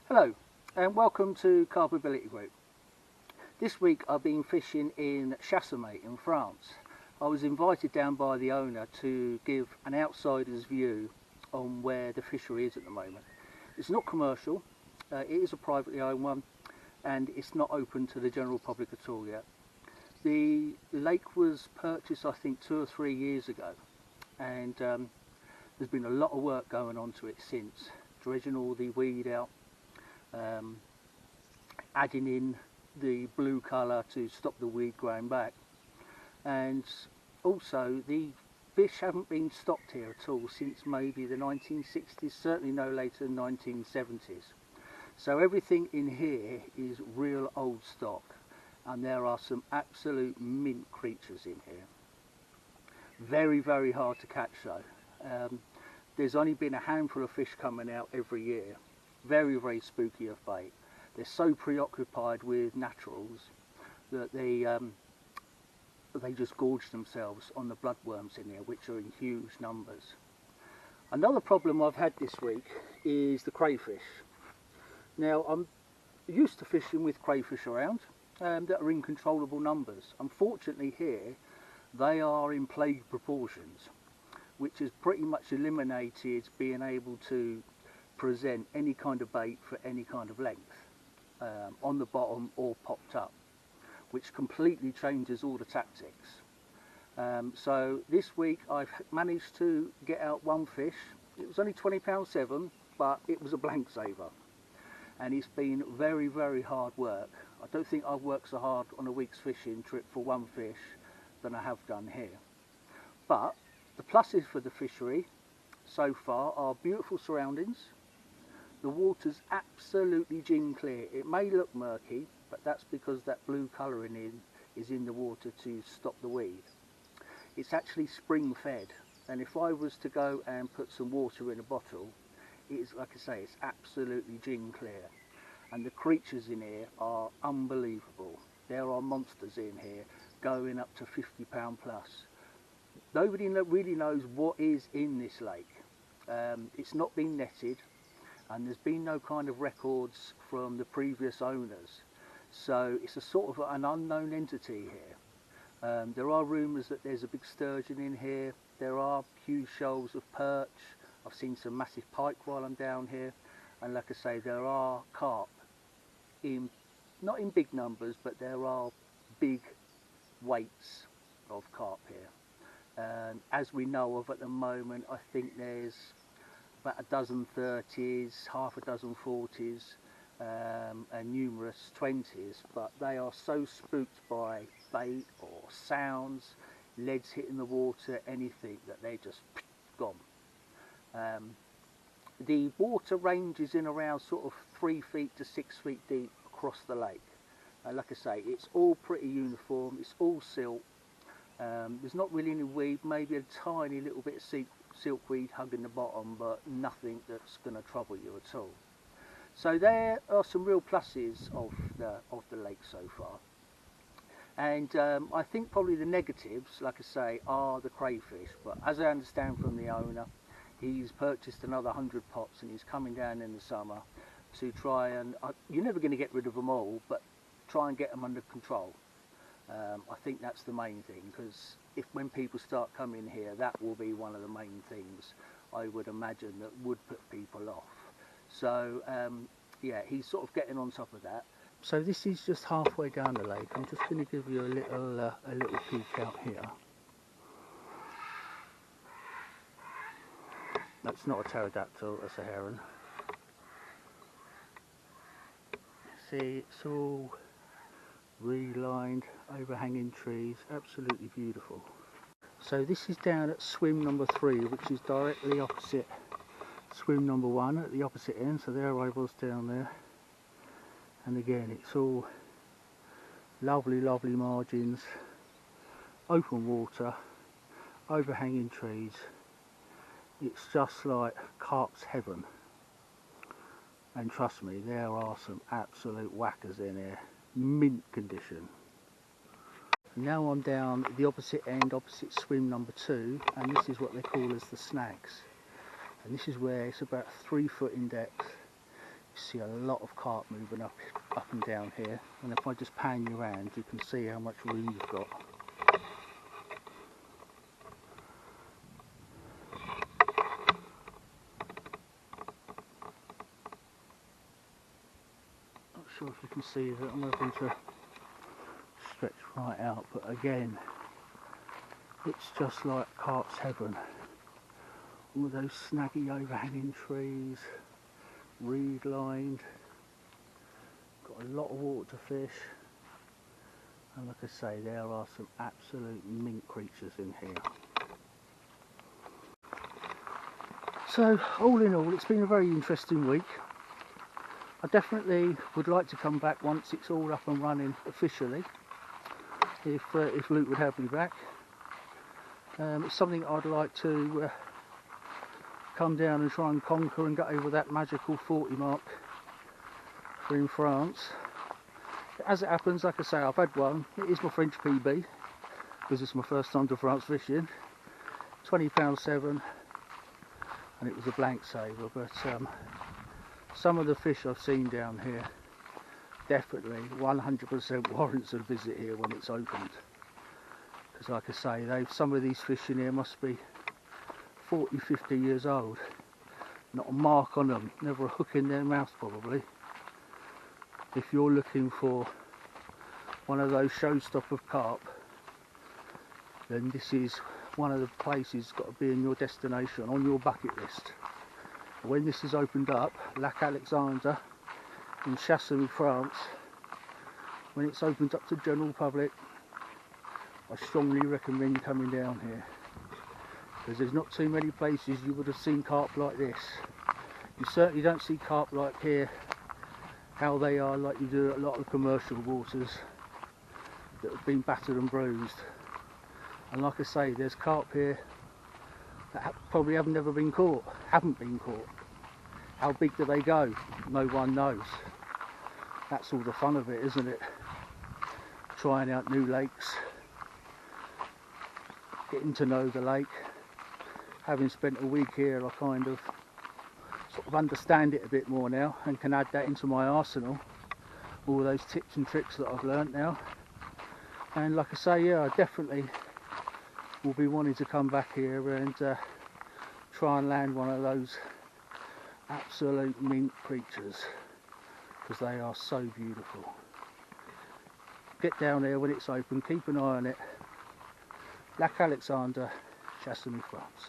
Hello and welcome to Carp Group. This week I've been fishing in Chassemy in France. I was invited down by the owner to give an outsider's view on where the fishery is at the moment. It's not commercial, it is a privately owned one, and it's not open to the general public at all yet. The lake was purchased I think 2 or 3 years ago, and there's been a lot of work going on to it since, dredging all the weed out, adding in the blue colour to stop the weed growing back, and also the fish haven't been stocked here at all since maybe the 1960s, certainly no later than 1970s. So everything in here is real old stock, and there are some absolute mint creatures in here. Very, very hard to catch though. There's only been a handful of fish coming out every year. Very, very spooky of bait. They're so preoccupied with naturals that they just gorge themselves on the bloodworms in here, which are in huge numbers. Another problem I've had this week is the crayfish. Now, I'm used to fishing with crayfish around that are in controllable numbers. Unfortunately here, they are in plague proportions, which has pretty much eliminated being able to present any kind of bait for any kind of length on the bottom or popped up, which completely changes all the tactics. So this week I've managed to get out one fish. It was only 20 pounds 7, but it was a blank saver, and it's been very, very hard work. I don't think I've worked so hard on a week's fishing trip for one fish than I have done here. But the pluses for the fishery so far are beautiful surroundings. The water's absolutely gin clear. It may look murky, but that's because that blue colouring is in the water to stop the weed. It's actually spring fed, and if I was to go and put some water in a bottle, it's, like I say, it's absolutely gin clear. And the creatures in here are unbelievable. There are monsters in here going up to 50 pound plus. Nobody really knows what is in this lake. It's not been netted, and there's been no kind of records from the previous owners, so it's a sort of an unknown entity here. There are rumours that there's a big sturgeon in here. There are huge shoals of perch. I've seen some massive pike while I'm down here, and like I say, there are carp not in big numbers, but there are big weights of carp here. As we know of at the moment, I think there's about a dozen 30s, half a dozen 40s, and numerous 20s, but they are so spooked by bait or sounds, leads hitting the water, anything, that they're just gone. The water ranges in around sort of 3 feet to 6 feet deep across the lake. Like I say, it's all pretty uniform, it's all silt. There's not really any weed, maybe a tiny little bit of silkweed hugging the bottom, but nothing that's going to trouble you at all. So there are some real pluses of the lake so far. And I think probably the negatives, like I say, are the crayfish. But as I understand from the owner, he's purchased another 100 pots and he's coming down in the summer to try and, you're never going to get rid of them all, but try and get them under control. I think that's the main thing, because when people start coming here, that will be one of the main things I would imagine that would put people off. So yeah, he's sort of getting on top of that. So this is just halfway down the lake. I'm just going to give you a little peek out here. That's not a pterodactyl, that's a heron. See, it's all relined, overhanging trees, absolutely beautiful. So this is down at swim number 3, which is directly opposite swim number 1 at the opposite end. So there I was down there, and again it's all lovely, lovely margins, open water, overhanging trees. It's just like carp's heaven. And trust me, there are some absolute whackers in here, mint condition. Now I'm down at the opposite end, opposite swim number 2, and this is what they call as the snags. And this is where it's about 3 foot in depth, see a lot of carp moving up and down here, and if I just pan you around you can see how much room you've got. Not sure if you can see that I'm having to stretch right out, but again it's just like carp's heaven. All those snaggy overhanging trees, reed lined, got a lot of water to fish, and like I say, there are some absolute mint creatures in here. So all in all, it's been a very interesting week. I definitely would like to come back once it's all up and running officially, if Luke would have me back. It's something I'd like to come down and try and conquer and get over that magical 40 mark for in France. As it happens, like I say, I've had one. It is my French PB because it's my first time to France fishing. £20.7, and it was a blank saver. But some of the fish I've seen down here definitely 100% warrants a visit here when it's opened. Because like I say, some of these fish in here must be 40, 50 years old. Not a mark on them, never a hook in their mouth probably. If you're looking for one of those showstopper carp, then this is one of the places got to be in your destination, on your bucket list. When this is opened up, Lac Alexander in Chassemy, France, when it's opened up to the general public, I strongly recommend coming down here, because there's not too many places you would have seen carp like this. You certainly don't see carp like here, how they are like you do at a lot of commercial waters that have been battered and bruised. And like I say, there's carp here that probably haven't been caught. How big do they go? No one knows. That's all the fun of it, isn't it? Trying out new lakes, getting to know the lake. Having spent a week here, I kind of sort of understand it a bit more now and can add that into my arsenal. All those tips and tricks that I've learnt now. And like I say, yeah, I definitely will be wanting to come back here and try and land one of those absolute mint creatures, because they are so beautiful. Get down there when it's open, keep an eye on it. Lac Alexander, Chassemy, France.